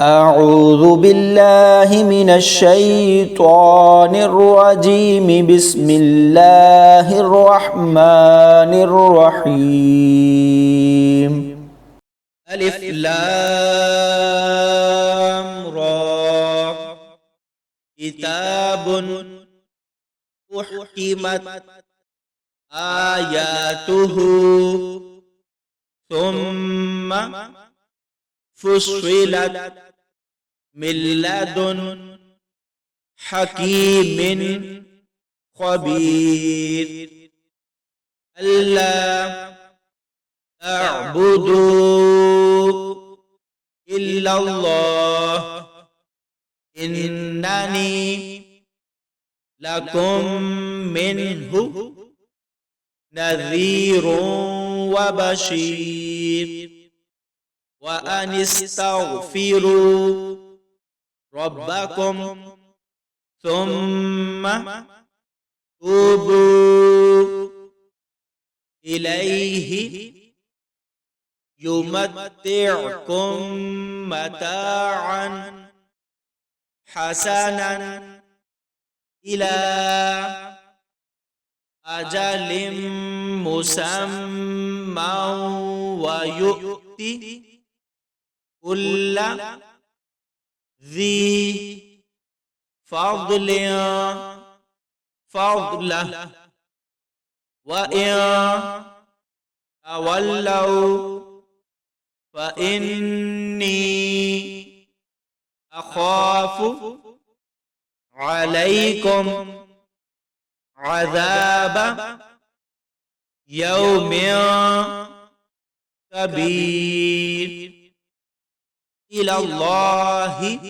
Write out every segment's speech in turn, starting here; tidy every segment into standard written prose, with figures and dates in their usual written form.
أعوذ بالله من الشيطان الرجيم بسم الله الرحمن الرحيم ألف لام را كتاب أحكمت آياته ثم فصلت من لدن حكيم خبير ألا أعبدوا إلا الله إنني لكم منه نذير وبشير وأن استغفروا ربكم ثم توبوا إليه يمتعكم متاعا حسنا إلى أجل مسمى ويؤتي كل ذي فضل فضله وإن تولوا فإني أخاف عليكم عذاب يوم كبير إلى الله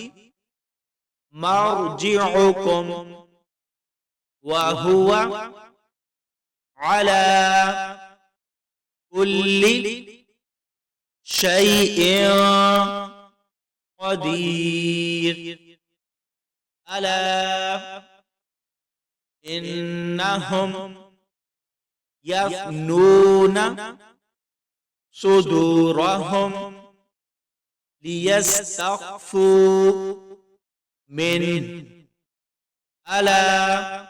مرجعكم وهو على كل شيء قدير ألا إنهم يفنون صدورهم ليستخفوا منه ألا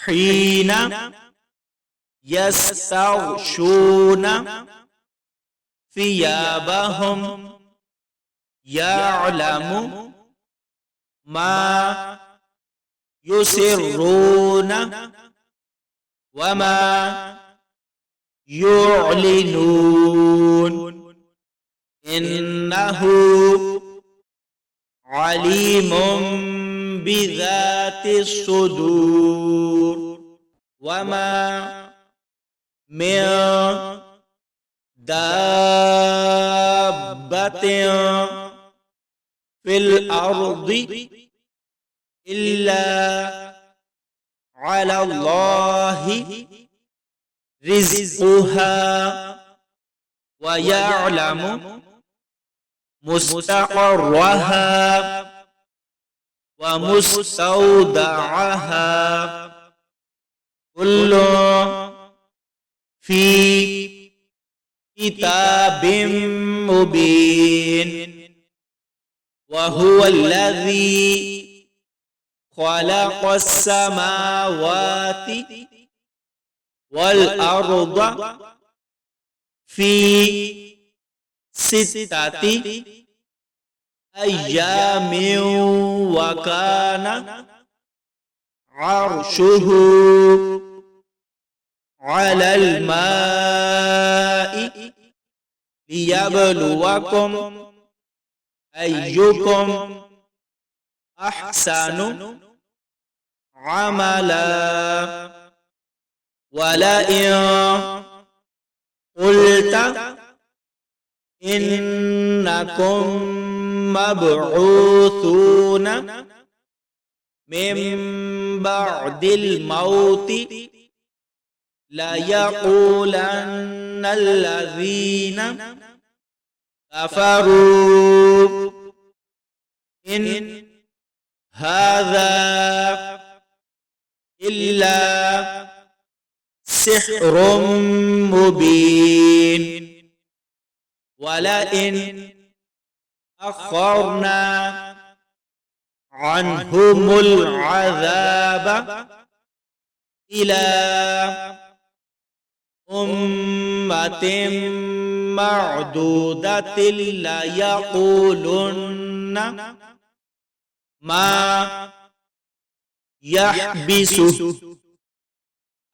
حين يستغشون ثيابهم يعلم ما يسرون وما يعلنون إنه عليم بذات الصدور وما من دابة في الأرض إلا على الله رزقها ويعلم مستقرها ومستودعها كل في كتاب مبين وهو الذي خلق السماوات والأرض في 6 أيام وكان عرشه على الماء ليبلوكم أيكم أحسن عملا ولئن قلت إنكم مبعوثون من بعد الموت ليقولن الذين كفروا إن هذا إلا سحر مبين ولئن أخرنا عنهم العذاب إلى أمة معدودة ليقولن ما يحبس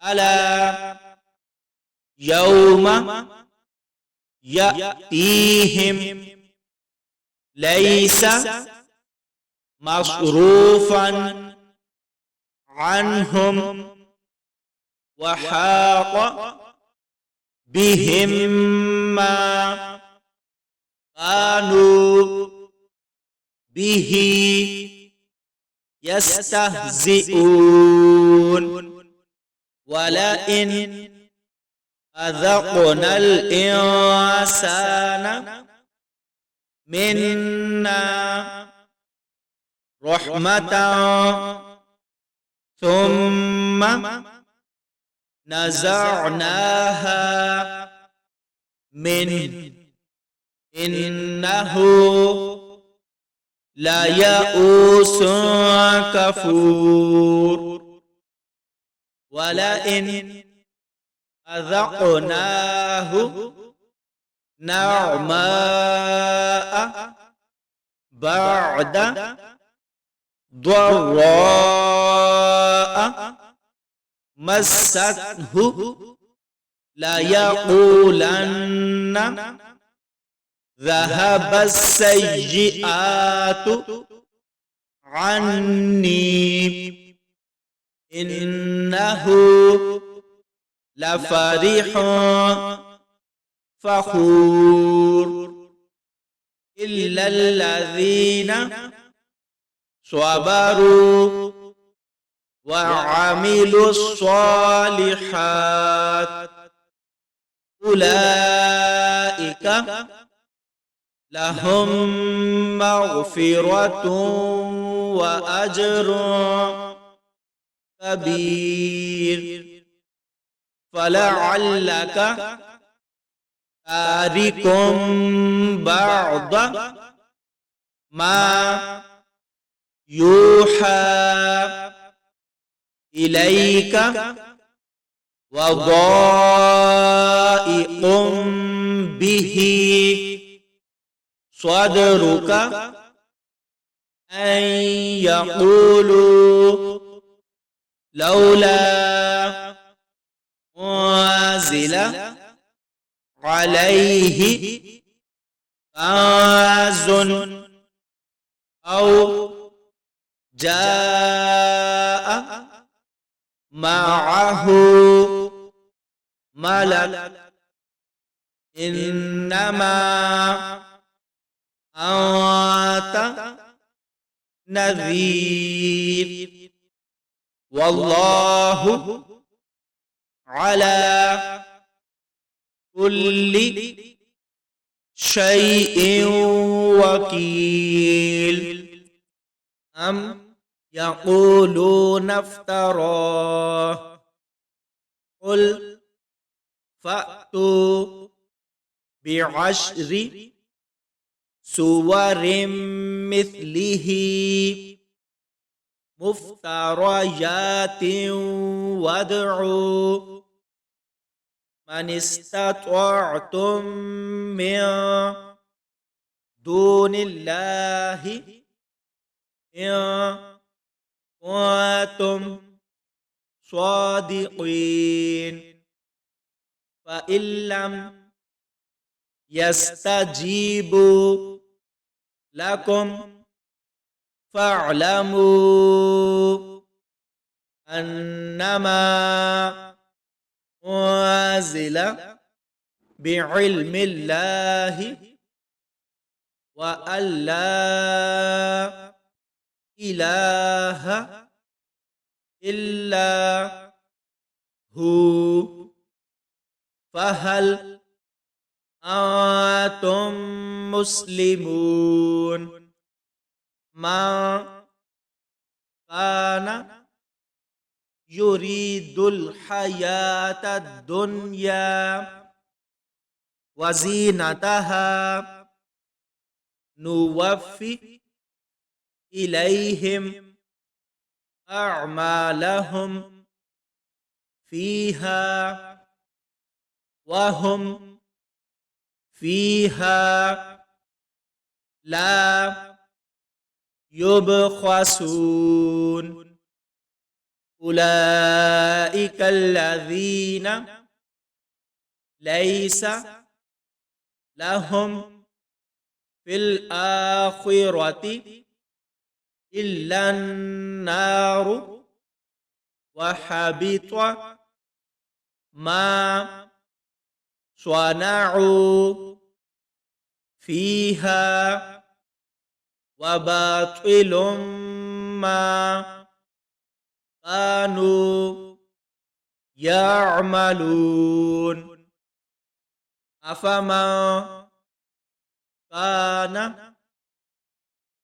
على يوم يأتيهم ليس مصروفا عنهم وحاق بهم ما كانوا به يستهزئون ولئن أذقنا الإنسان منا رحمة ثم نزعناها منه إنه ليئوس كفور ولئن أذقناه نعماء بعد ضراء مسته ليقولن ذهب السيئات عني إنه لفرح فخور إلا الذين صبروا وعملوا الصالحات أولئك لهم مغفرة وأجر كبير فلعلك تارك بعض ما يوحى إليك وضائق به صدرك أن يقولوا لولا أنزل عليه كنز أو جاء معه ملك إنما أنت نذير والله على كل شيء وكيل أم يقولون افتراه قل فأتوا بعشر سور مثله مفتريات وادعوا من استطعتم من دون الله إن كنتم صادقين فإن لم يستجيبوا لكم فاعلموا أنما أنزل بعلم الله وأن لا إله إلا هو فهل أنتم مسلمون ما كان يريد الحياة الدنيا وزينتها نوفي إليهم أعمالهم فيها وهم فيها لا يبخسون أولئك الذين ليس لهم في الآخرة إلا النار وحبط ما صنعوا فيها وباطل ما كانوا يعملون أفمن كان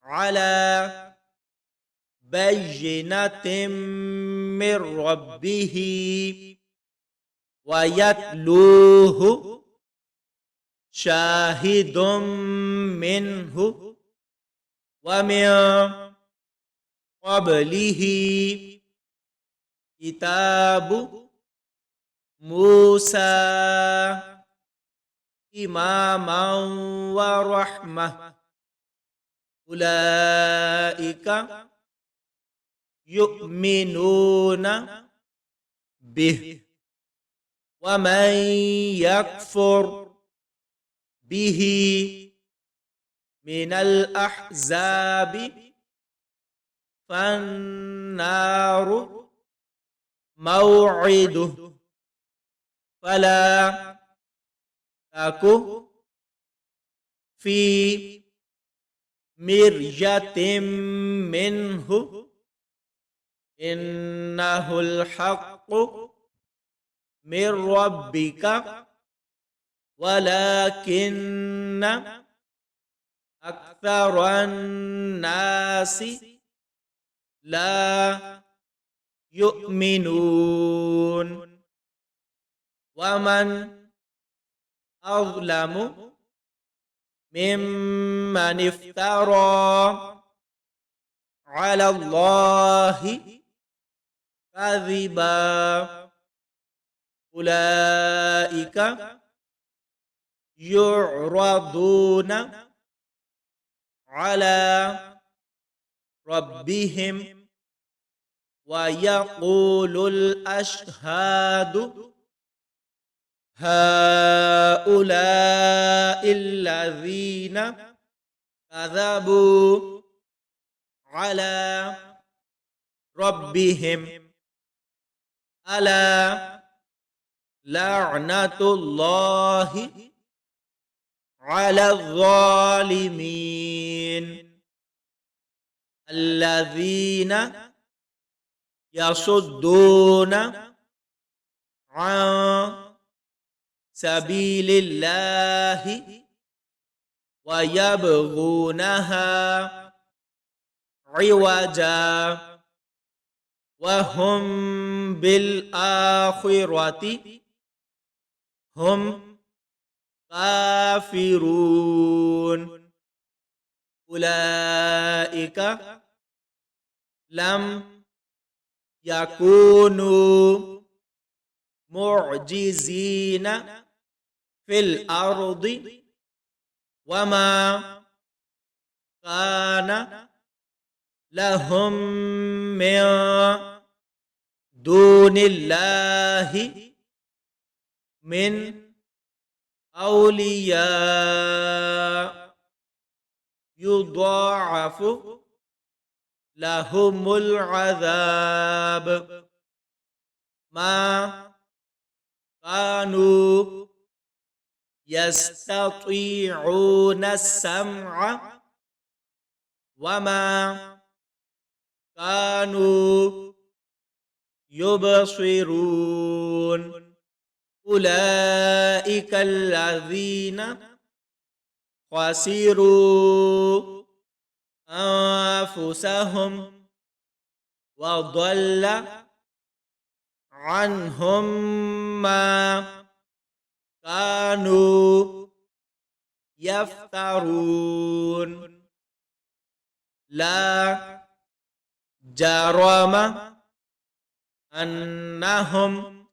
على بينة من ربه ويتلوه شاهد منه ومن قبله كتاب موسى إماما ورحمة أولئك يؤمنون به ومن يكفر به من الأحزاب فالنار موعده فلا تك في مرجة منه إنه الحق من ربك ولكن أكثر الناس لا يؤمنون ومن أظلم ممن افترى على الله كذبا أولئك يعرضون على ربهم ويقول الأشهاد هؤلاء الذين كذبوا على ربهم ألا لعنة الله على الظالمين الذين يصدون عن سبيل الله ويبغونها عوجا وهم بالآخرة هم كافرون أولئك لم يكونوا معجزين في الأرض وما كان لهم من دون الله من أولياء يضاعف لهم العذاب ما كانوا يستطيعون السمع وما كانوا يبصرون أولئك الذين خسروا أنفسهم وضل عنهم ما كانوا يفترون لا جرم أنهم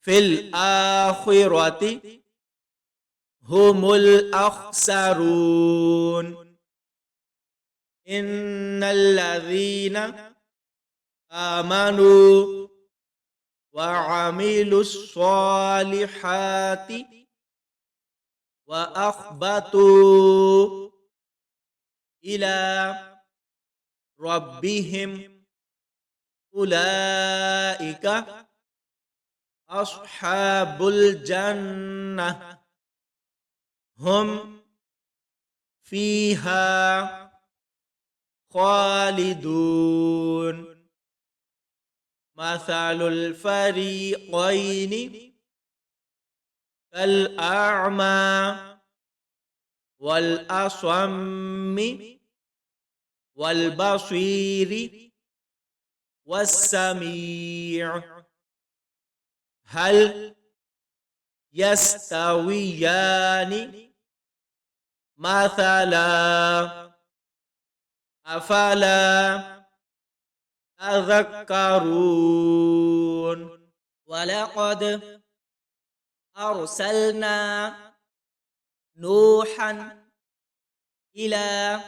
في الآخرة هم الأخسرون إن الذين آمنوا وعملوا الصالحات وأخبتوا إلى ربهم أولئك أصحاب الجنة هم فيها خالدون مثل الفريقين كالأعمى والأصم والبصير والسميع هل يستويان مثلا أفلا تذكرون ولقد أرسلنا نوحا إلى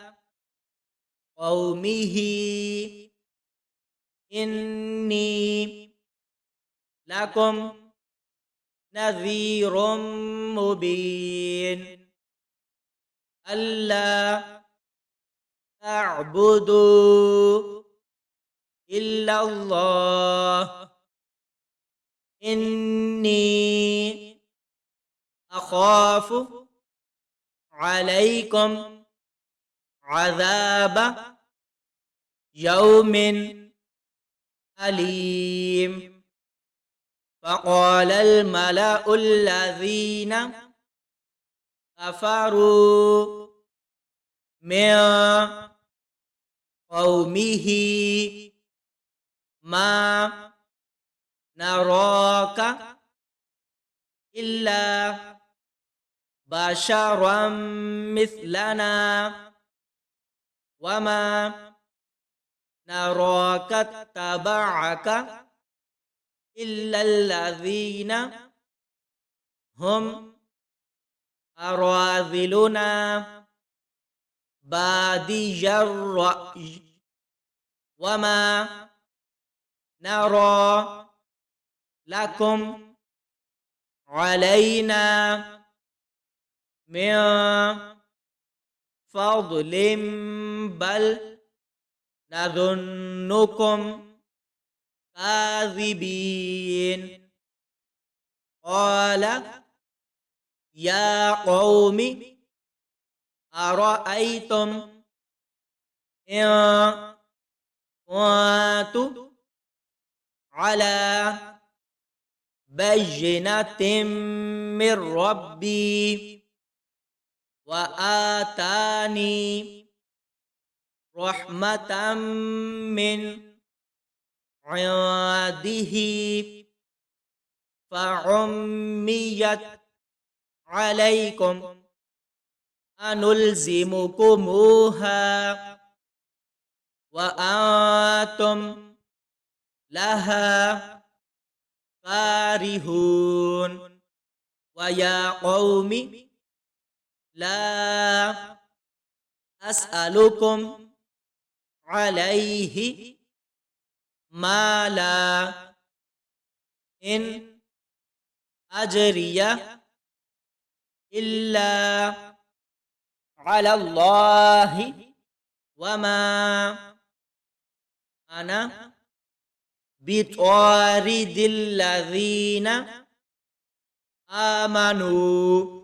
قومه إني لكم نذير مبين ألا تعبدوا إلا الله إني أخاف عليكم عذاب يوم أليم فقال الملأ الذين كفروا من قومه ما نراك إلا بشرا مثلنا وما نراك اتبعك إلا الذين هم أراذلنا بادي الرأي وما نرى لكم علينا من فضل بل نظنكم كاذبين قال يا قوم أرأيتم إن كنت على بينة من ربي وآتاني رحمة من عنده فعميت عليكم أنلزمكموها وأنتم لها كارهون ويا قوم لا أسألكم عليه مالا إن أجري إلا على الله وما أنا بطارد الذين آمنوا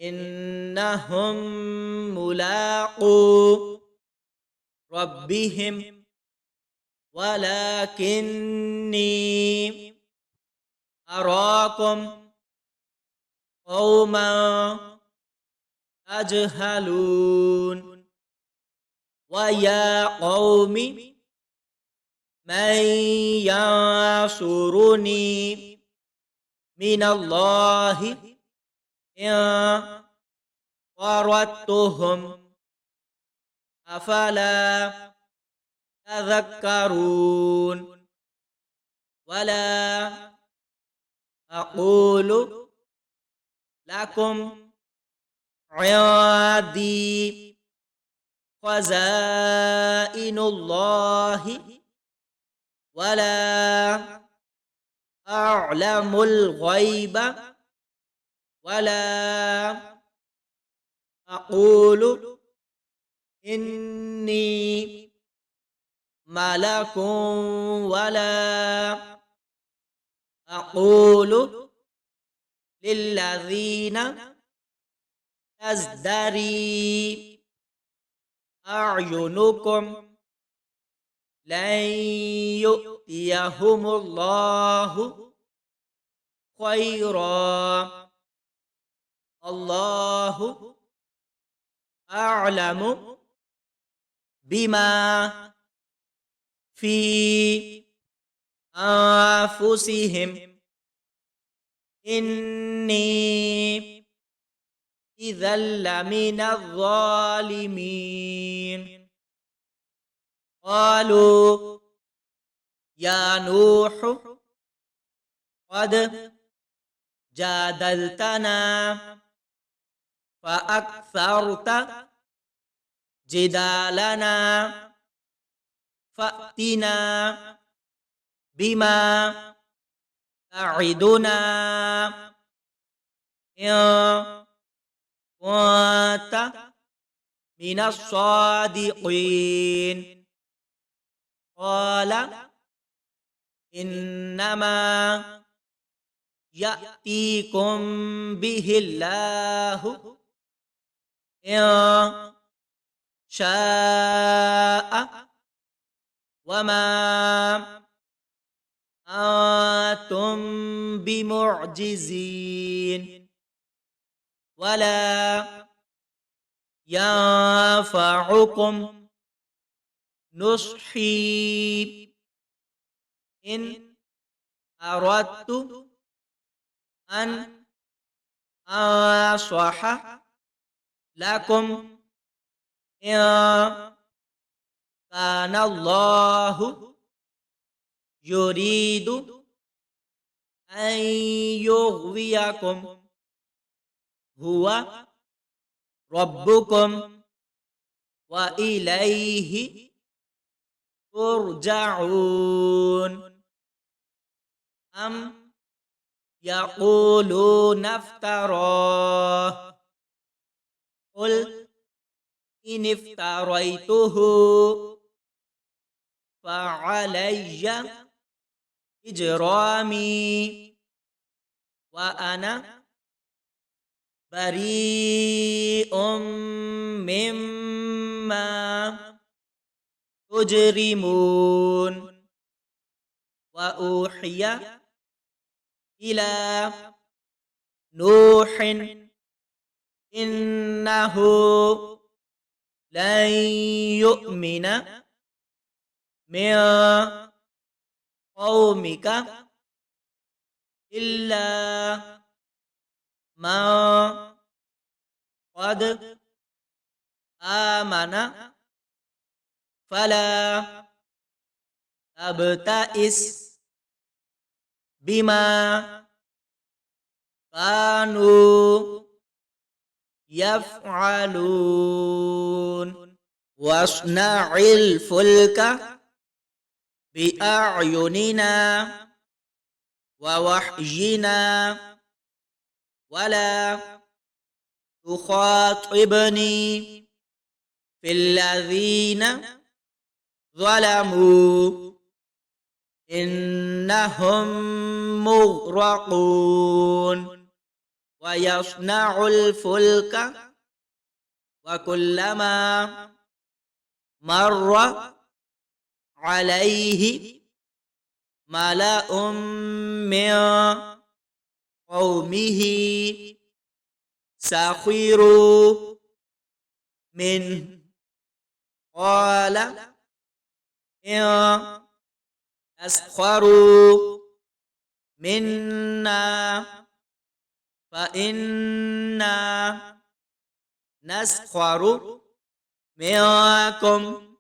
إنهم ملاقو ربهم ولكني أراكم قوما تجهلون ويا قوم من ينصرني من الله إن طردتهم أفلا تذكرون ولا أقول لكم عندي خزائن الله ولا أعلم الغيب ولا أقول إني ملك ولا أقول للذين تزدري أعينكم لن يؤتيهم الله خيرا الله أعلم بما في أنفسهم إني إذا لمن الظالمين قالوا يا نوح قد جادلتنا فأكثرت جدالنا فأتنا بما تعدنا إن كنت من الصادقين قال إنما يأتيكم به الله إن شاء وما أنتم بمعجزين ولا ينفعكم نصحي إن أردت أن أنصح لكم إن كان الله يريد أن يغويكم هو ربكم وإليه ترجعون أم يقولون افتراه قل إن افتريته فعلي إجرامي وأنا بريء مما تجرمون وأوحي إلى نوح إنه لن يؤمن من قومك إلا ما قد آمن فلا تبتئس بما كانوا يفعلون واصنع الفلك بأعيننا ووحينا ولا تخاطبني في الذين ظلموا إنهم مغرقون ويصنع الفلك وكلما مر عليه ملأ من قومه سخروا منه قال إن تسخروا منا فإنا نسخر منكم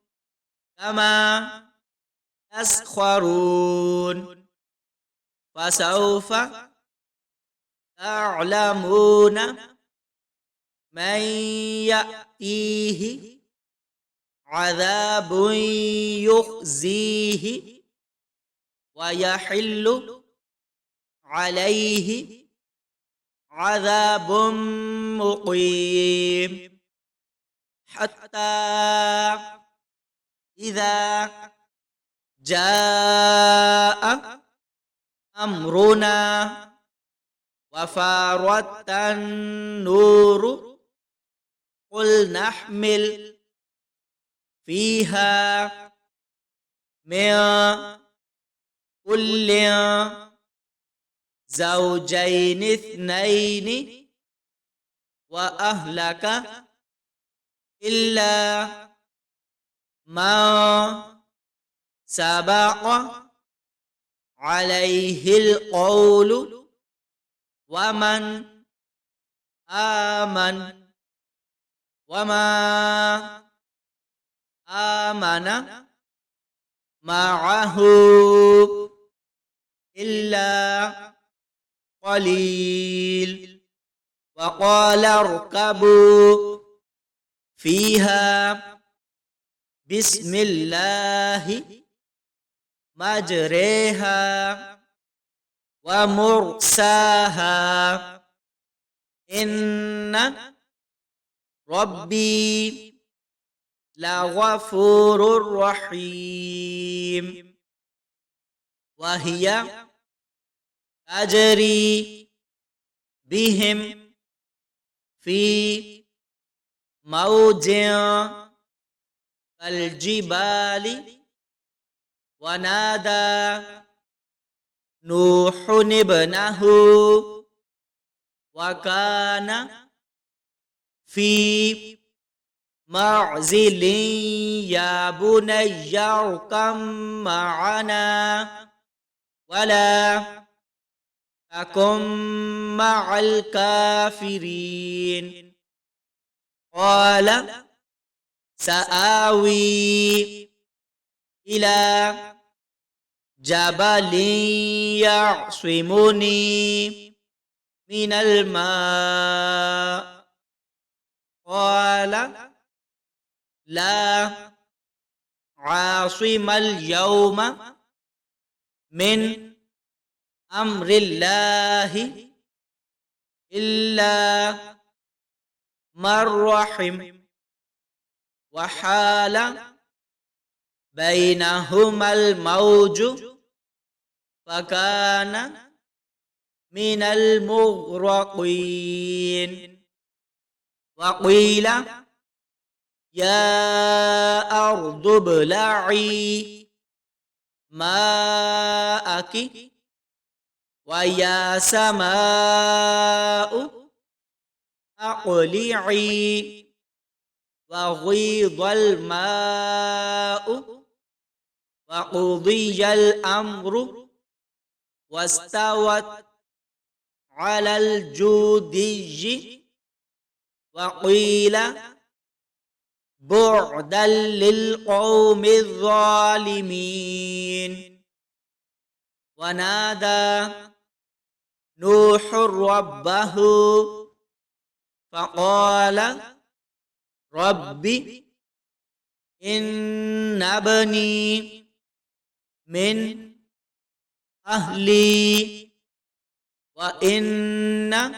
كما تسخرون فسوف تعلمون من يأتيه عذاب يخزيه ويحل عليه عذاب مقيم حتى إذا جاء أمرنا وفارت النور قل نحمل فيها من كل زوجين اثنين وأهلك إلا ما سبق عليه القول ومن آمن وما آمن معه إلا قليل وقال اركبوا فيها بسم الله مجريها ومرساها إن ربي لغفور رحيم وهي تجري بهم في موج كالجبال ونادى نوح ابنه وكان في معزل يا بني اركب معنا ولا تكن مع الكافرين قال سآوي إلى جبل يعصمني من الماء قال لا عاصم اليوم من أمر الله إلا من رحم وحال بينهما الموج فكان من المغرقين وقيل يا أرض ابلعي ماءك ويا سماء أقلعي وغيض الماء وقضي الأمر واستوت على الجودي وقيل بعدا للقوم الظالمين ونادى نوح ربه فقال رب إن ابني من أهلي وإن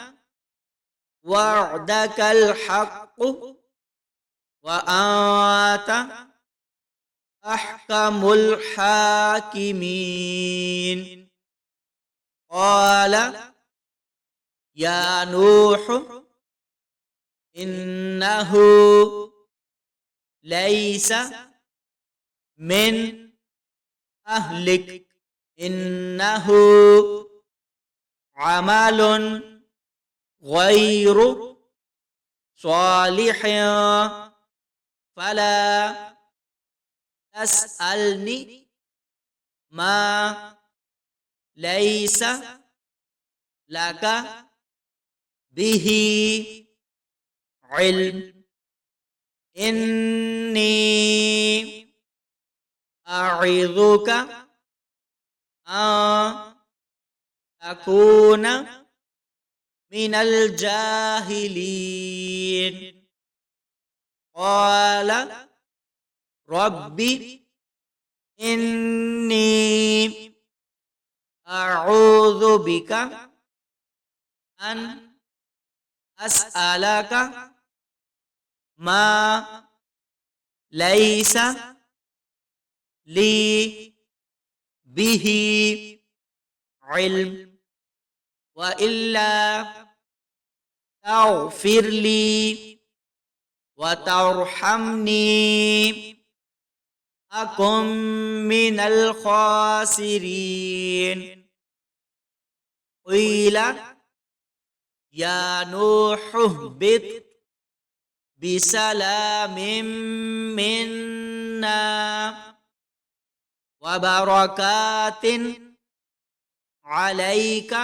وعدك الحق وأنت أحكم الحاكمين قال يا نوح إنه ليس من أهلك إنه عمل غير صالح فلا تسألني ما ليس لك به علم إني أعظك أن تكون من الجاهلين قال ربي إني أعوذ بك أن أسألك ما ليس لي به علم وإلا تغفر لي وترحمني أكن من الخاسرين قيل يا نوح اهبط بسلام منا وبركات عليك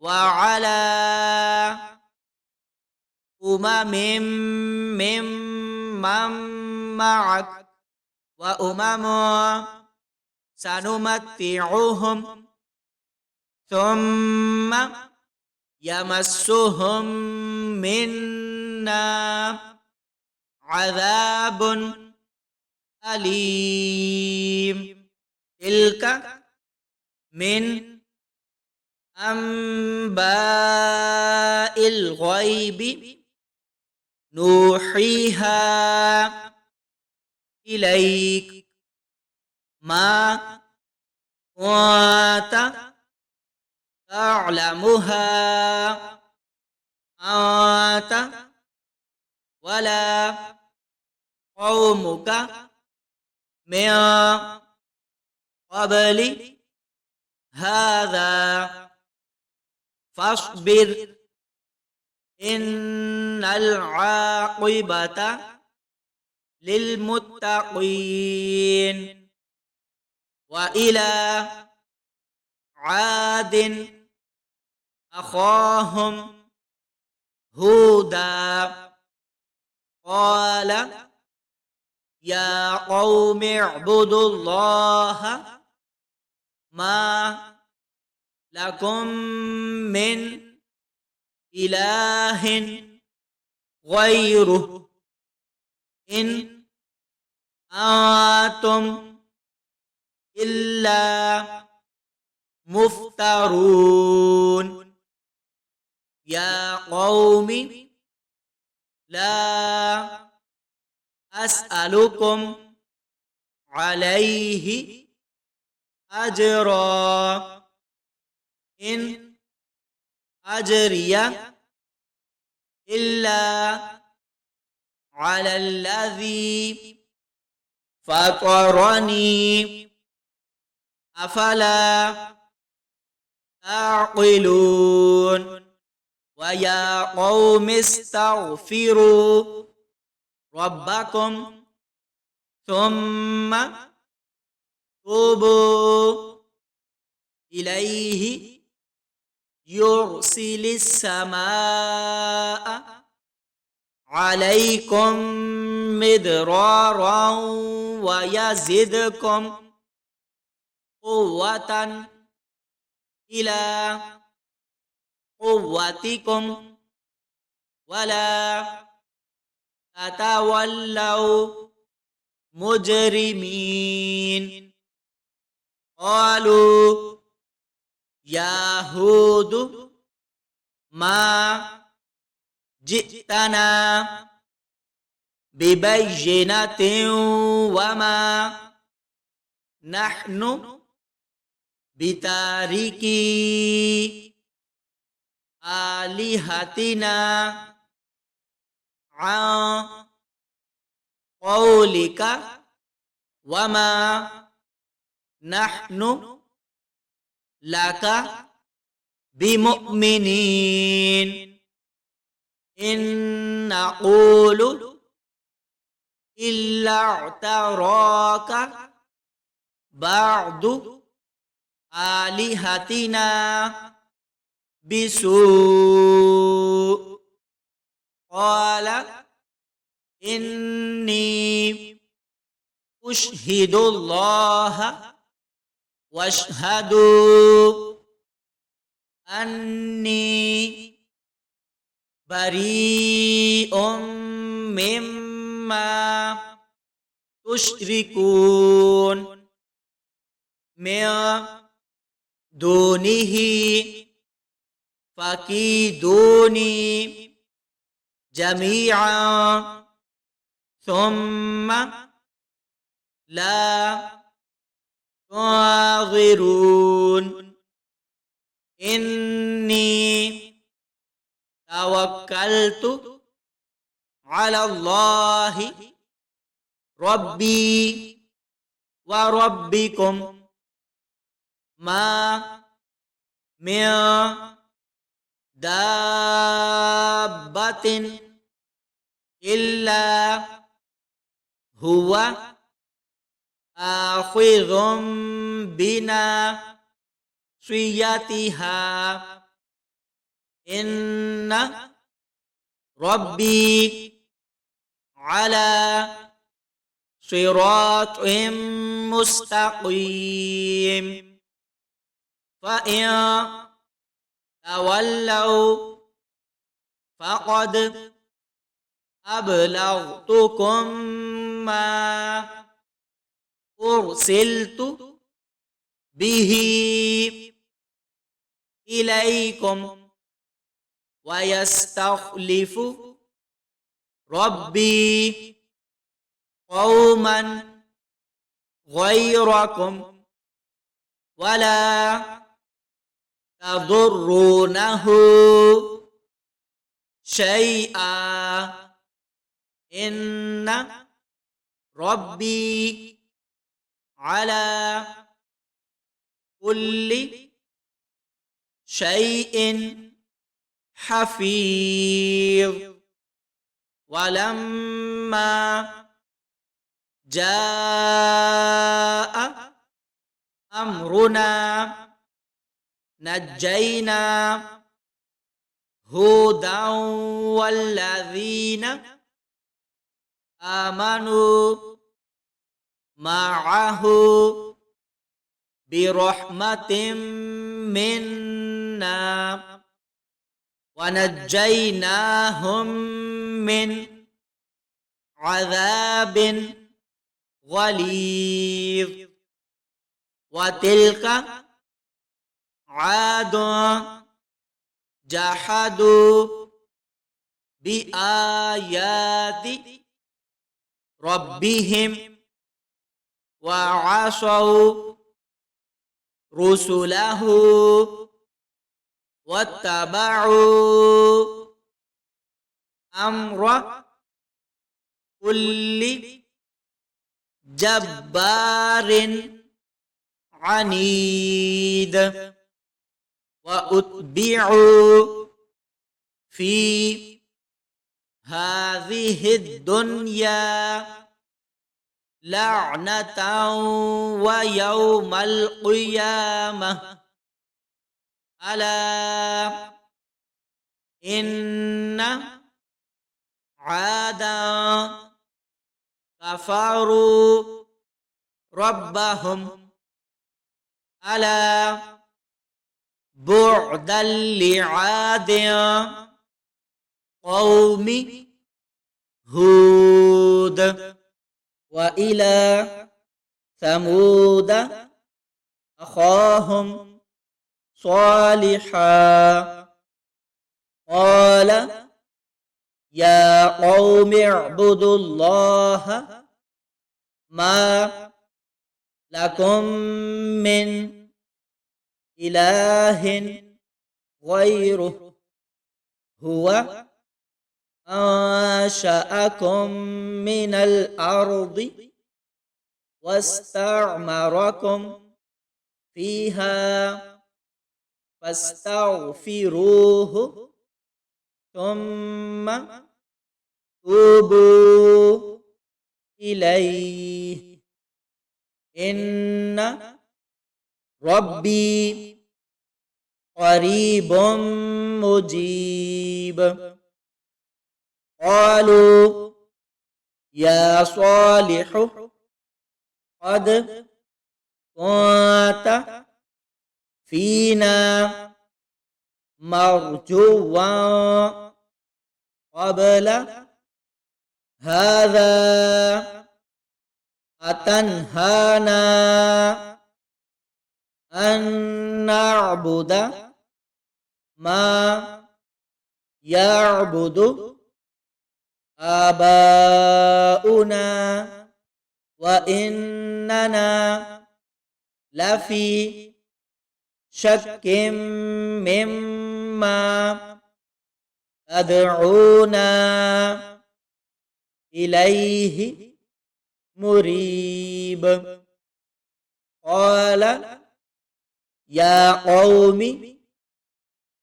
وعلى ممن معك سنمتعهم ثم يمسهم منا عذاب أليم تلك من أنباء الغيب نوحيها إليك ما كنت تعلمها أنت ولا قومك من قبل هذا فاصبر إن العاقبة للمتقين وإلى عاد أخاهم هودا قال يا قوم اعبدوا الله ما لكم من إله غيره إن أنتم إلا مفترون يا قوم لا أسألكم عليه أجرا إن أجري إلا على الذي فطرني أفلا تعقلون ويا قوم استغفروا ربكم ثم توبوا إليه يرسل السماء عليكم مدرارا ويزدكم قوة إلى قوتكم ولا تتولوا مجرمين قالوا يا هود ما جئتنا ببينة وما نحن بتاركي آلهتنا عن قولك وما نحن لك بمؤمنين إن نقول إلا اعتراك بعض آلهتنا بسوء قال إني أشهد الله واشهدوا أني بريء مما تشركون من دونه فكيدوني جميعا ثم لا تنظرون إني توكلت على الله ربي وربكم ما من دابة إلا هو آخذ بناصيتها إن ربي على صراط مستقيم فإن تولوا فقد أبلغتكم ما أرسلت به إليكم ويستخلف ربي قوما غيركم ولا تضرونه شيئا إن ربي على كل شيء حفيظ ولما جاء أمرنا نجينا هودا والذين آمنوا معه برحمة منا ونجيناهم من عذاب غليظ وتلك عاد جحدوا بآيات ربهم وعصوا رسله واتبعوا أمر كل جبار عنيد وأتبعوا في هذه الدنيا لعنة ويوم القيامة ألا إن عادا كفروا ربهم ألا بعدا لعاد قوم هود وإلى ثمود أخاهم صالحا قال يا قوم اعبدوا الله ما لكم من إله غيره هو أنشأكم من الأرض واستعمركم فيها فاستغفروه ثم توبوا إليه إن ربي قريب مجيب. قالوا يا صالح قد كنت فينا مرجوا قبل هذا أتنهانا أن نعبد ما يعبد آباؤنا وإننا لفي شك مما تدعونا إليه مريب. قال يا قوم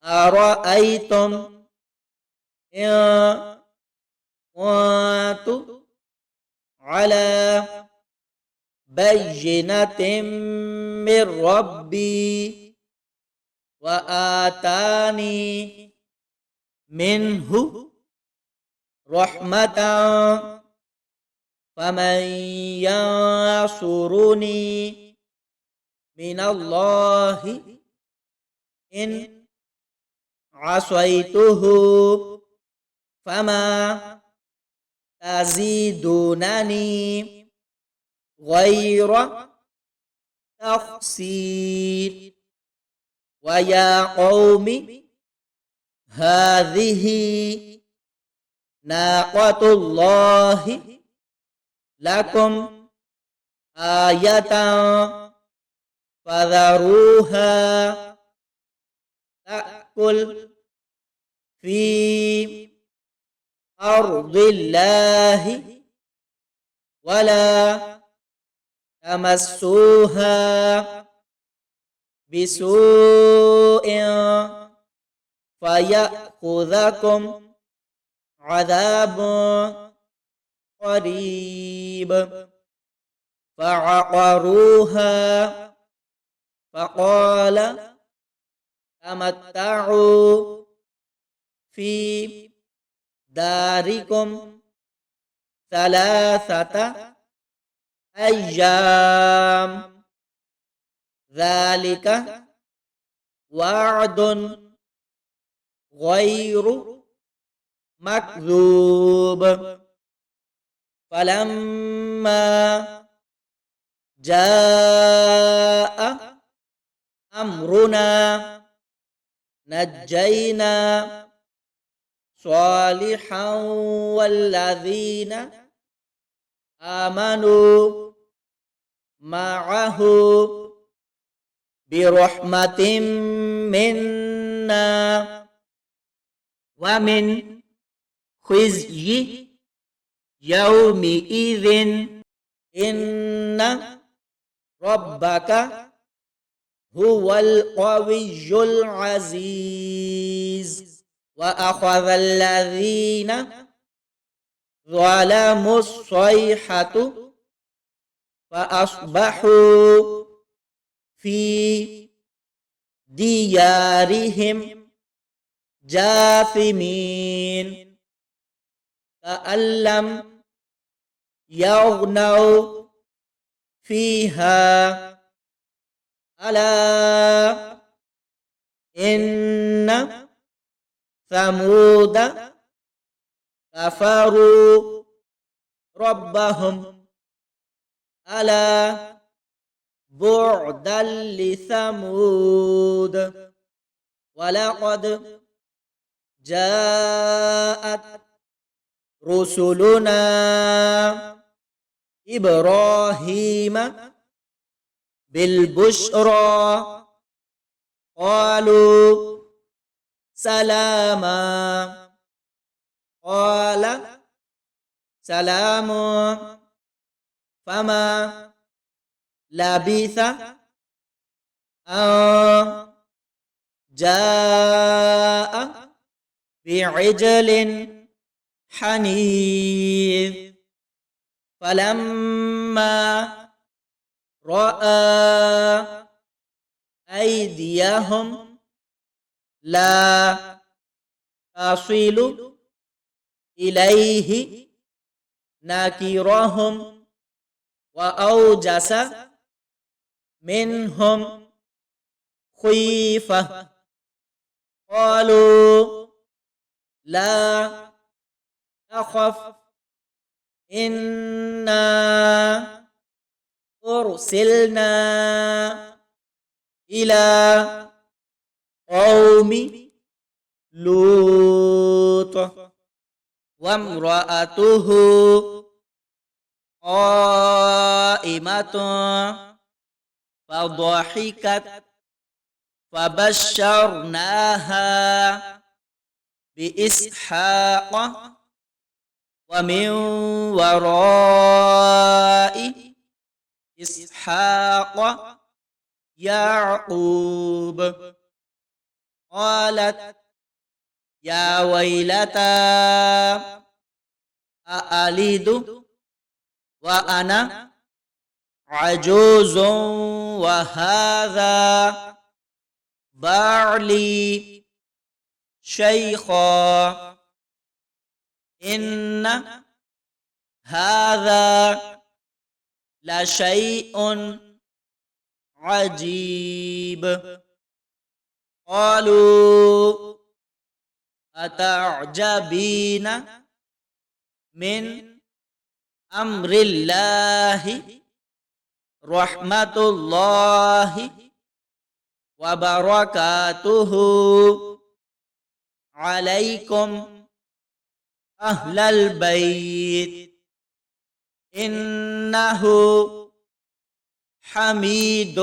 أرأيتم إن كنت على بينة من ربي وآتاني منه رحمة فمن ينصرني من الله إن عصيته فما تزيدونني غير تخسير. ويا قوم هذه ناقة الله لكم آية فذروها تأكل في أرض الله ولا تمسوها بسوء فيأخذكم عذاب قريب. فعقروها فقال تمتعوا في داركم 3 أيام ذلك وعد غير مكذوب. فلما جاء أمرنا نجينا صالحا والذين آمنوا معه برحمة منا ومن خزي يومئذ إن ربك هو القوي العزيز. وأخذ الذين ظلموا الصيحة فأصبحوا في ديارهم جاثمين كأن لم يغنوا فيها ألا إن ثمود كفروا ربهم ألا بعدا لثمود. ولقد جاءت رسلنا إبراهيم بالبشرى قالوا سلاما قال سلام فما لبث أن جاء بعجل حنيذ. فلما رأى أيديهم لا تصل إليه نكرهم وأوجس منهم خيفة قالوا لا تخف إنا أرسلنا إلى قوم لوط وامرأته قائمة فضحكت فبشرناها بإسحاق ومن وراء إسحاق يعقوب قالت يا ويلتى أألد وأنا عجوز وهذا بعلي شيخا إن هذا لشيء عجيب قالوا أتعجبين من أمر الله رحمة الله وبركاته عليكم أهل البيت إنه حميد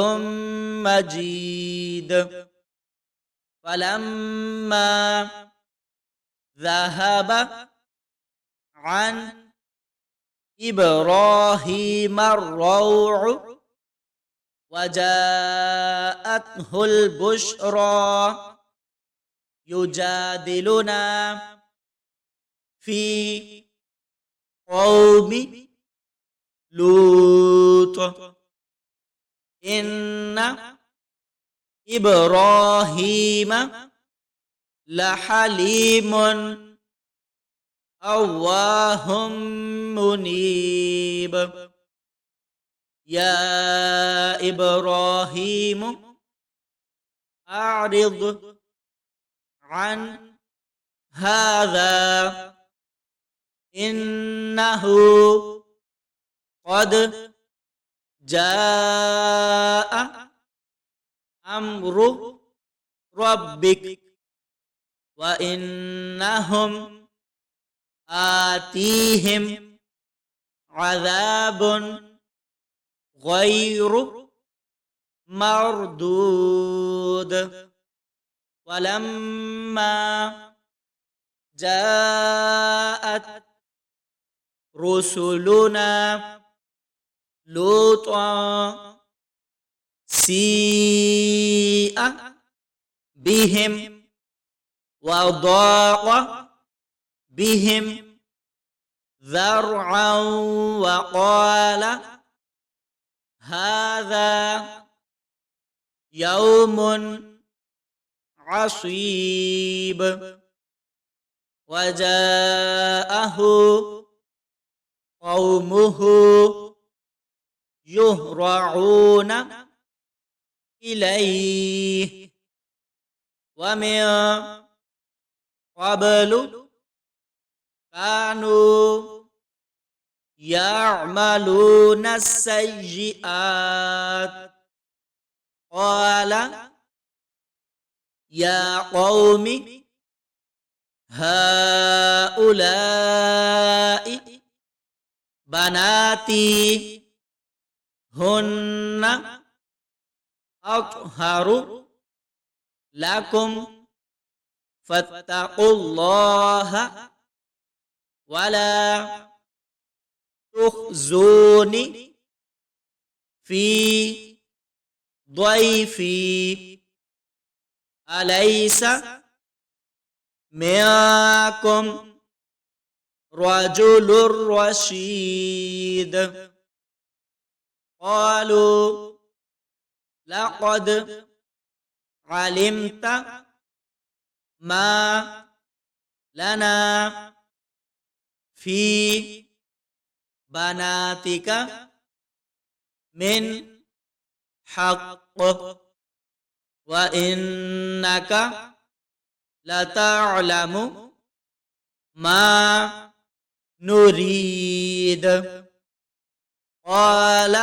مجيد فلما ذهب عن إبراهيم الروع وجاءته البشرى يجادلنا في قوم لوط إن إبراهيم لحليم أواه منيب يا إبراهيم أعرض عن هذا إنه قد جاء أمر ربك وإنهم آتيهم عذاب غير مردود ولما جاءت رسلنا لوطا سيء بهم وضاق بهم ذرعا وقال هذا يوم عصيب وجاءه قومه يهرعون إليه ومن قبل كانوا يعملون السيئات قال يا قوم هؤلاء بناتي هن أطهر لكم فاتقوا الله ولا تخزوني في ضيفي أليس منكم رجل رشيد قالوا لقد علمت ما لنا في بناتك من حق وإنك لتعلم ما نريد. قال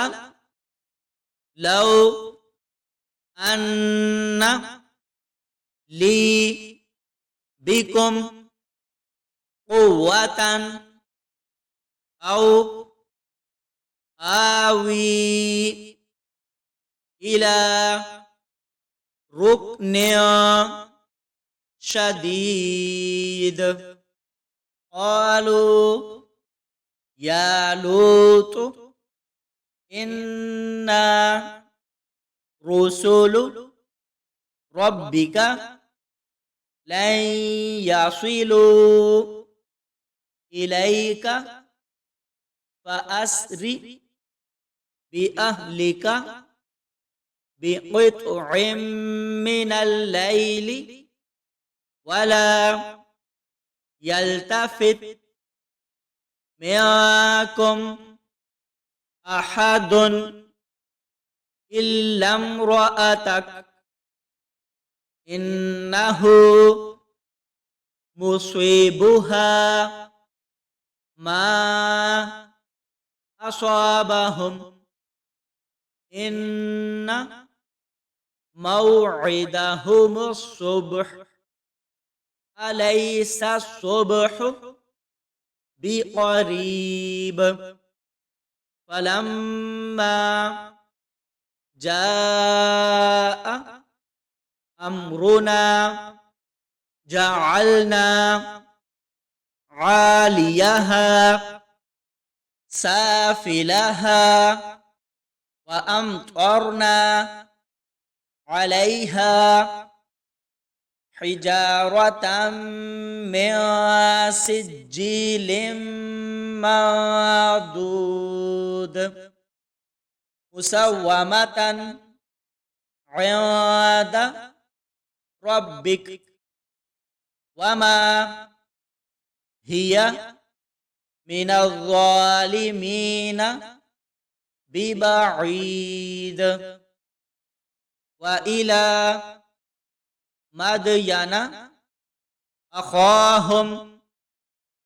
لو أن لي بكم قوة أو آوي إلى ركن شديد. قالوا يا لوط إنا رسل ربك لن يصلوا إليك فأسر بأهلك بقطع من الليل ولا يلتفت منكم أحد إلا امرأتك إنه مصيبها ما أصابهم إن موعدهم الصبح أليس الصبح بقريب. فلما جاء أمرنا جعلنا عاليها سافلها وأمطرنا عليها حجارة من سجيل منضود مسومة عند ربك وما هي من الظالمين ببعيد. وإلى مدين أخاهم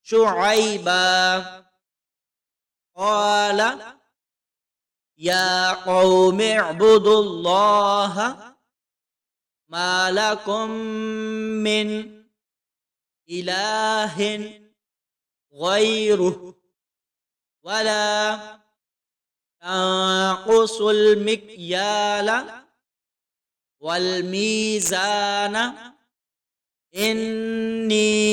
شعيبا قال يا قوم اعبدوا الله ما لكم من إله غيره ولا تنقصوا المكيال والميزان إني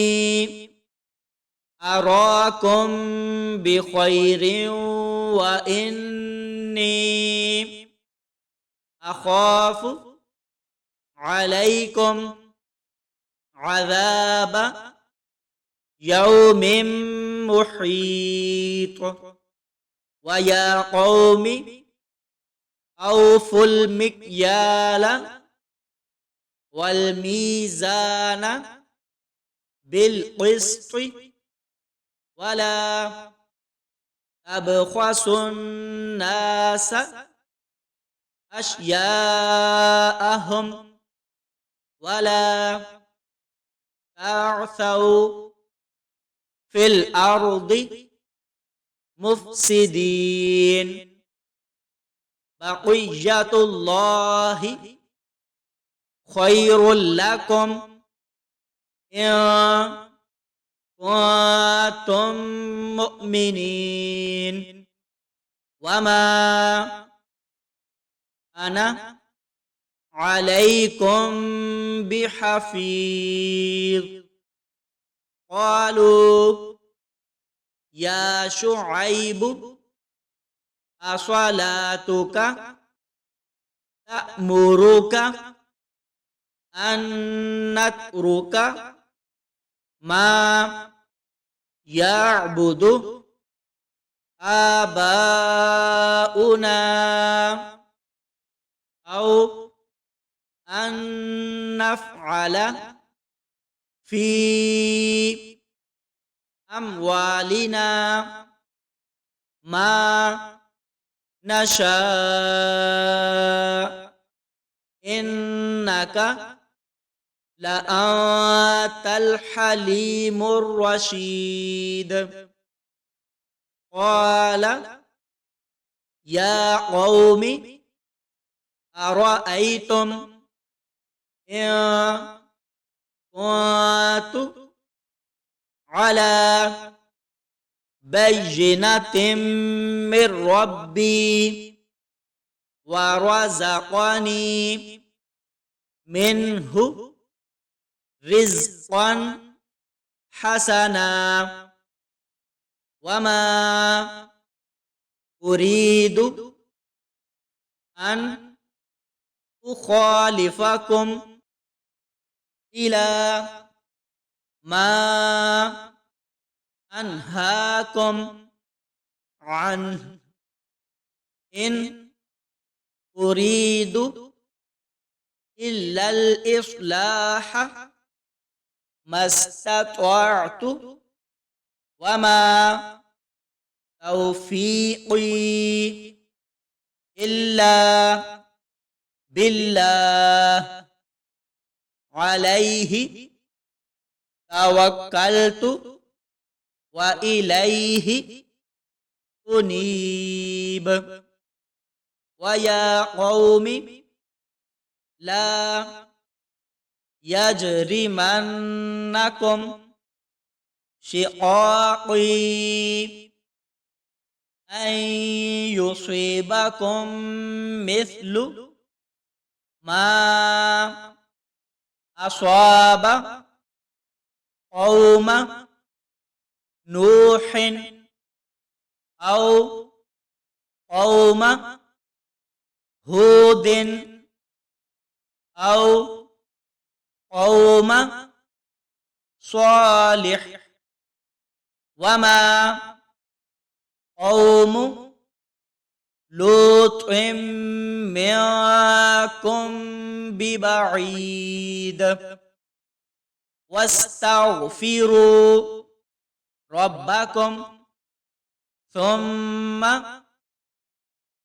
أراكم بخير وإني أخاف عليكم عذاب يوم محيط. ويا قوم أوفوا المكيال والميزان بالقسط ولا تبخسوا الناس أشياءهم ولا تعثوا في الأرض مفسدين. بقية الله خير لكم إن كنتم مؤمنين وما أنا عليكم بحفيظ. قالوا يا شعيب أصلاتك تأمرك أن نترك ما يعبد آباؤنا أو أن نفعل في أموالنا ما نشاء إنك لأنت الحليم الرشيد. قال يا قوم أرأيتم إن كنت على بينة من ربي ورزقني منه رزقا حسنا وما أريد أن أخالفكم إلى ما أنهاكم عنه إن أريد إلا الإصلاح ما استطعت وما توفيقي إلا بالله عليه توكلت وإليه أنيب. ويا قوم لا يجرمنكم شقاقي أن يصيبكم مثل ما أصاب قوم نوح أو قوم هود أو قوم صالح وما قوم لوط منكم ببعيد. واستغفروا ربكم ثم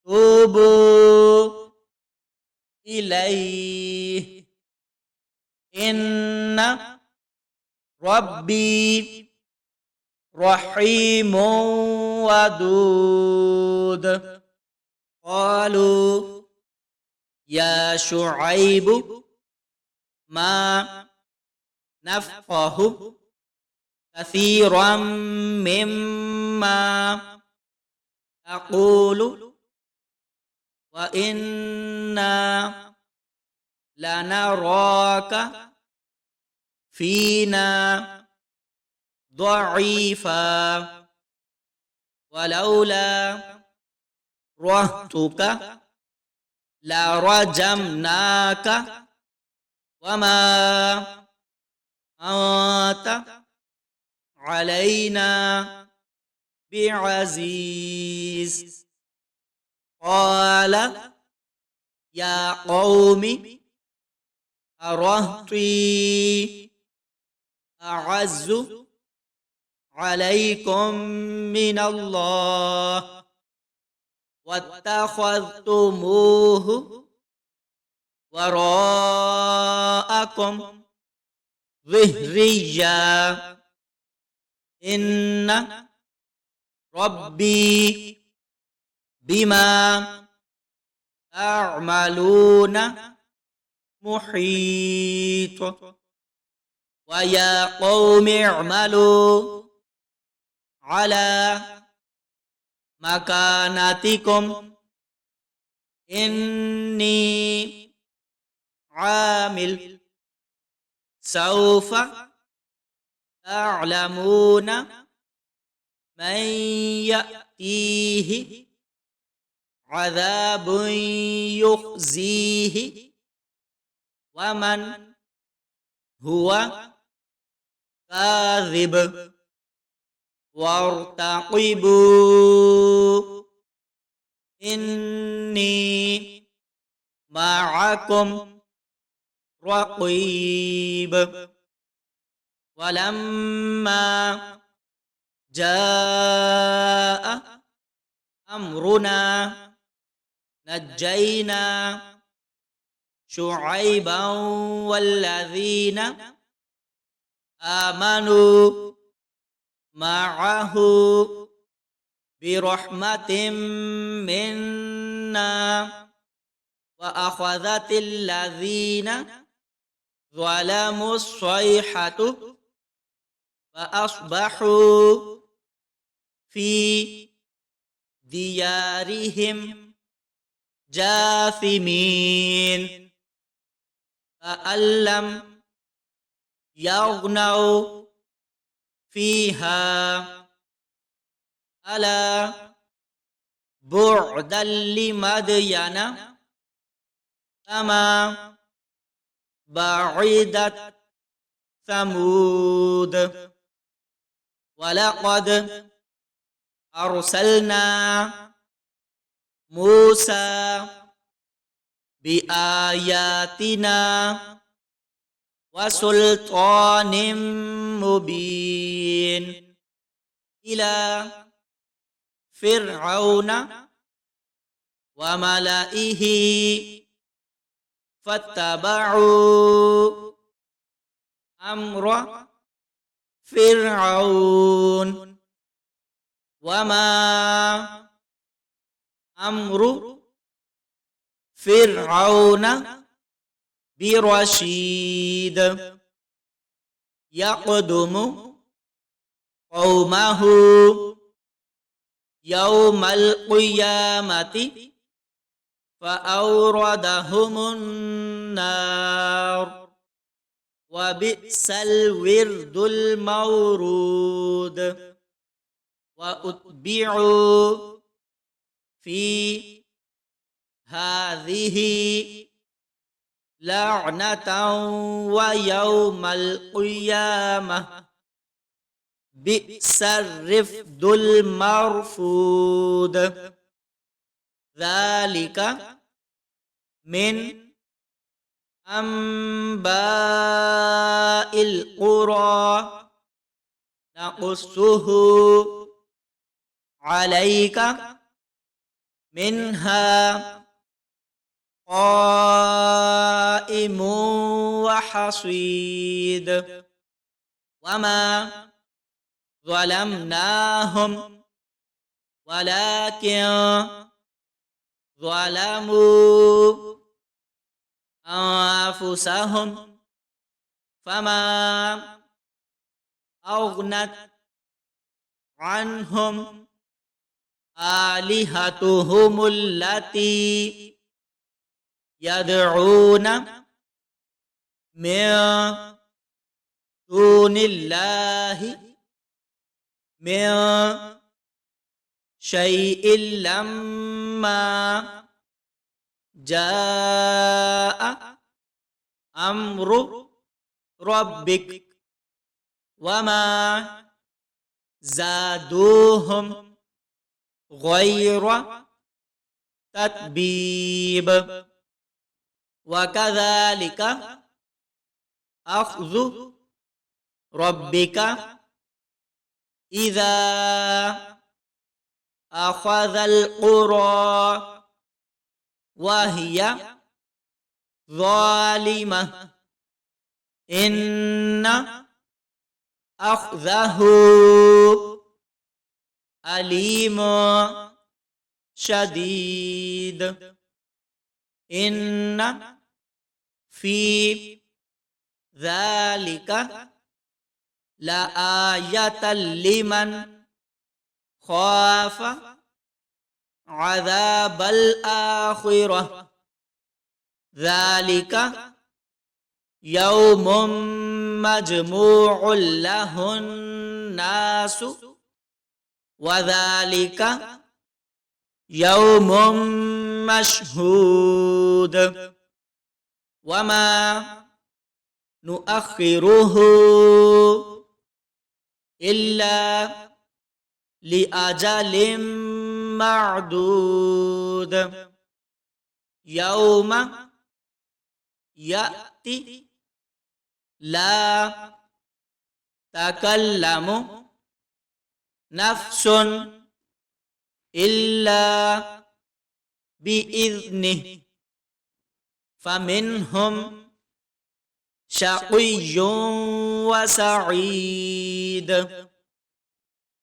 توبوا إليه إن ربي رحيم ودود. قالوا يا شعيب ما نفقه كثيرا مما تقول وإنا لنراك فينا ضعيفا ولولا رهتك لرجمناك وما أنت علينا بعزيز. قال يا قوم أرهطي أعز عليكم من الله واتخذتموه وراءكم ظهريا إن ربي بما تعملون محيط. ويا قوم اعملوا على مكانتكم إني عامل سوف تعلمون من يأتيه عذاب يخزيه ومن هو كاذب وارتقبوا إني معكم رقيب. ولما جاء أمرنا نجينا شعيبا والذين آمنوا معه برحمة منا وأخذت الذين ظلموا الصيحة فأصبحوا في ديارهم جاثمين كأن لم يغنوا فيها ألا بعدا لمدين كما بعدت ثمود ولقد أرسلنا موسى بآياتنا وسلطان مبين إلى فرعون وملئه فاتبعوا أمر فرعون وما أمر فرعون برشيد يقدم قومه يوم القيامة فأوردهم النار وبئس الورد المورود وأتبعوا في هذه لعنة ويوم القيامة بئس الرفد المرفود ذلك من أنباء القرى نقصه عليك منها قائم وحصيد وما ظلمناهم ولكن ظلموا أنفسهم فما أغنت عنهم آلهتهم التي يدعون من دون الله من شيء لما جاء أمر ربك وما زادوهم غير تتبيب وكذلك أخذ ربك إذا أخذ القرى وهي ظالمة إن أخذه أليم شديد إن في ذلك لآية لمن خاف عذاب الآخرة ذلك يوم مجموع له الناس وذلك يوم مشهود وما نؤخره إلا لأجل معدود يوم يأتي لا تكلم نفس إلا بإذنه فمنهم شقي وسعيد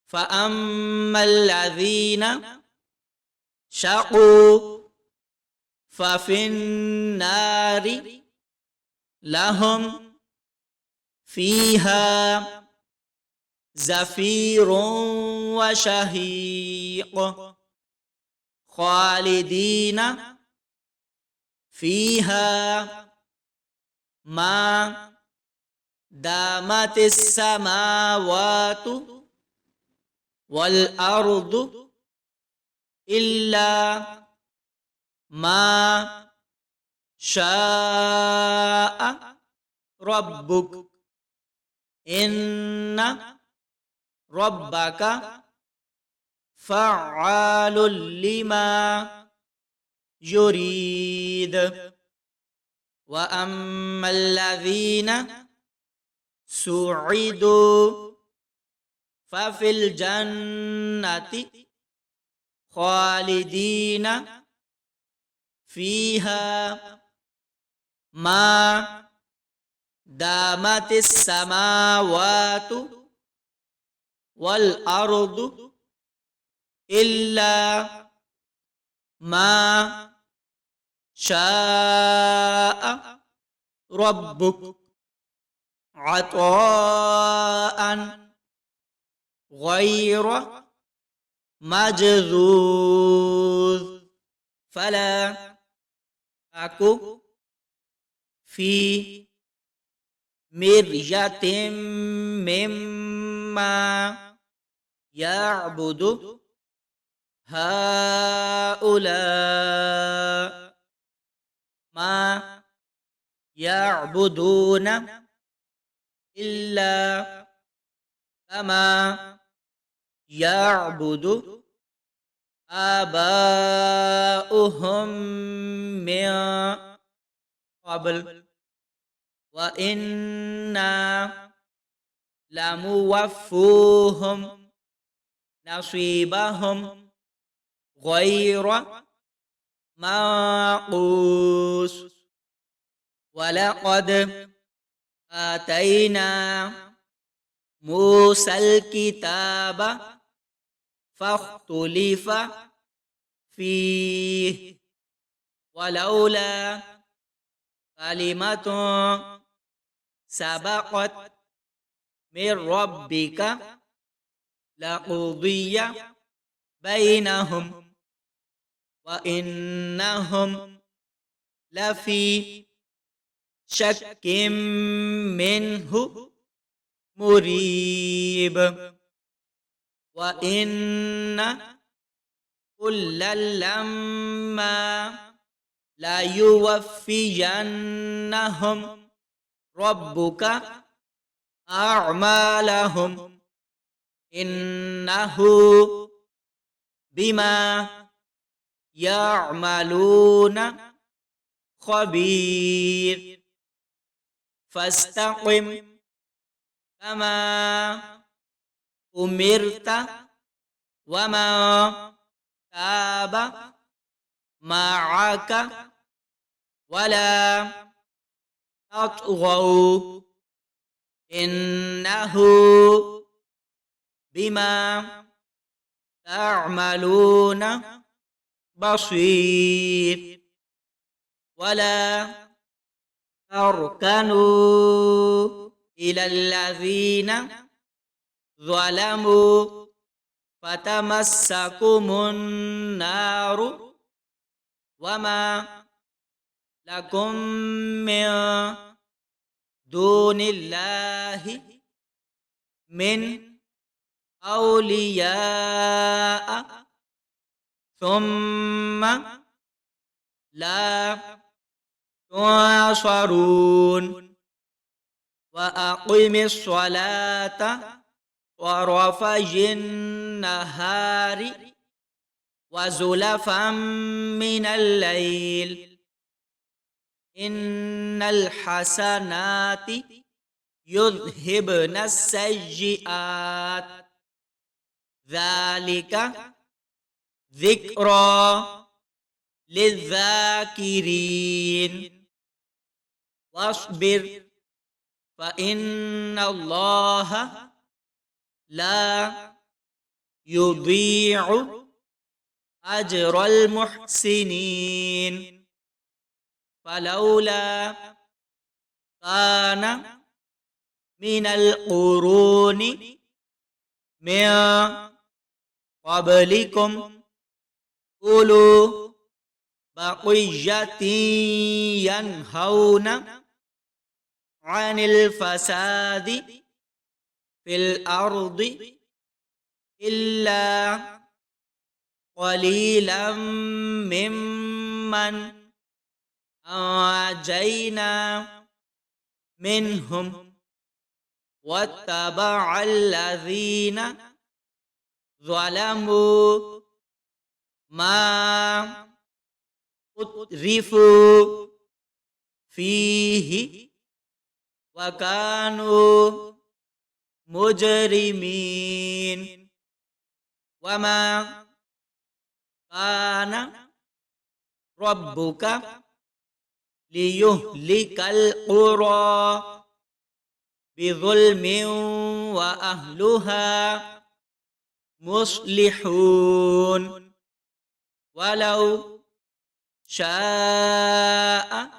فأما الذين شقوا ففي النار لهم فيها زفير وشهيق خالدين فيها ما دامت السماوات والأرض إلا ما شاء ربك إن ربك فعال لما يريد وأما الذين سعدوا ففي الجنة خالدين فيها ما دامت السماوات والأرض إلا ما شاء ربك عطاء غير مجذوذ فلا تك في مرية مما يعبد هؤلاء ما يعبدون إلا كما يعبد آباؤهم من قبل وإنا لموفوهم نصيبهم غير منقوص ولقد آتينا موسى الكتاب فاختلف فيه ولولا كلمة سبقت من ربك لقضي بينهم وإنهم لفي شك منه مريب وإن كلا لما ليوفينهم ربك أعمالهم إنه بما يعملون خبير فاستقم كما أمرت وما تاب معك ولا تطغوا إنه بما تعملون بصير ولا تركنوا إلى الذين ظلموا فتمسكم النار وما لكم من دون الله من أولياء ثم لا تنصرون وأقم الصلاة طرفي النهار وزلفا من الليل إن الحسنات يذهبن السيئات ذلك ذكرى للذاكرين واصبر فإن الله لا يضيع أجر المحسنين فلولا كان من القرون من قبلكم أولو بقية ينهون عن الفساد في الأرض إلا قليلا ممن أنجينا منهم واتبع الذين ظلموا ما أترفوا فيه وكانوا مجرمين وما كان ربك ليهلك القرى بظلم وأهلها مصلحون ولو شاء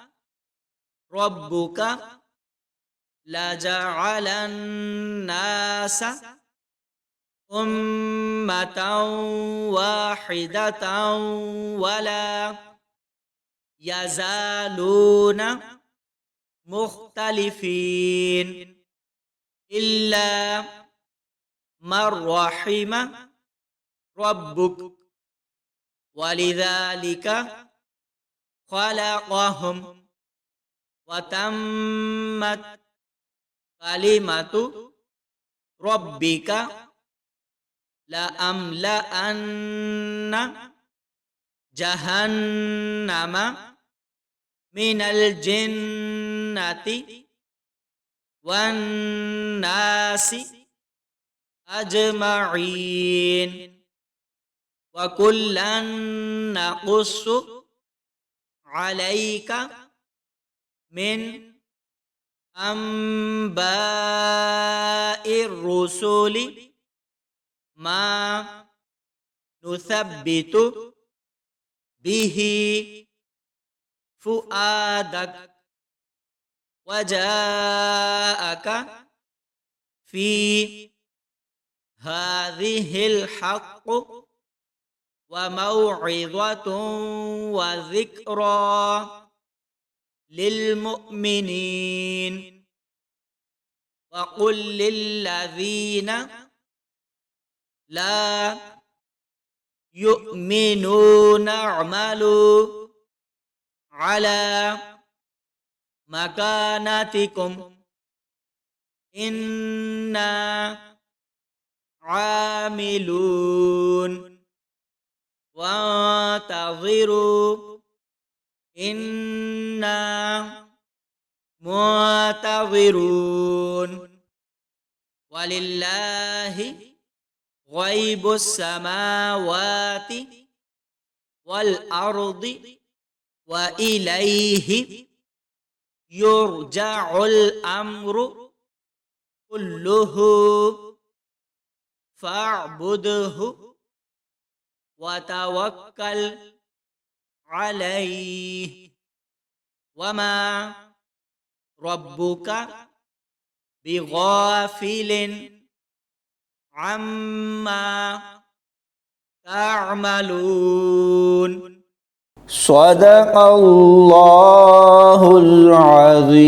ربك لجعل الناس أمة واحدة ولا يزالون مختلفين إلا من رحم ربك ولذلك خلقهم وتمت كلمة ربك لأملأن جهنم من الجنة والناس أجمعين وكلا نقص عليك من أنباء الرسل ما نثبت به فؤادك وجاءك في هذه الحق وموعظة وذكرى للمؤمنين وقل للذين لا يؤمنون اعملوا على مكانتكم إنا عاملون وانتظروا إنا منتظرون ولله غيب السماوات والأرض وإليه يرجع الأمر كله فاعبده وتوكل عليه وما ربك بغافل عما تعملون صدق الله العظيم.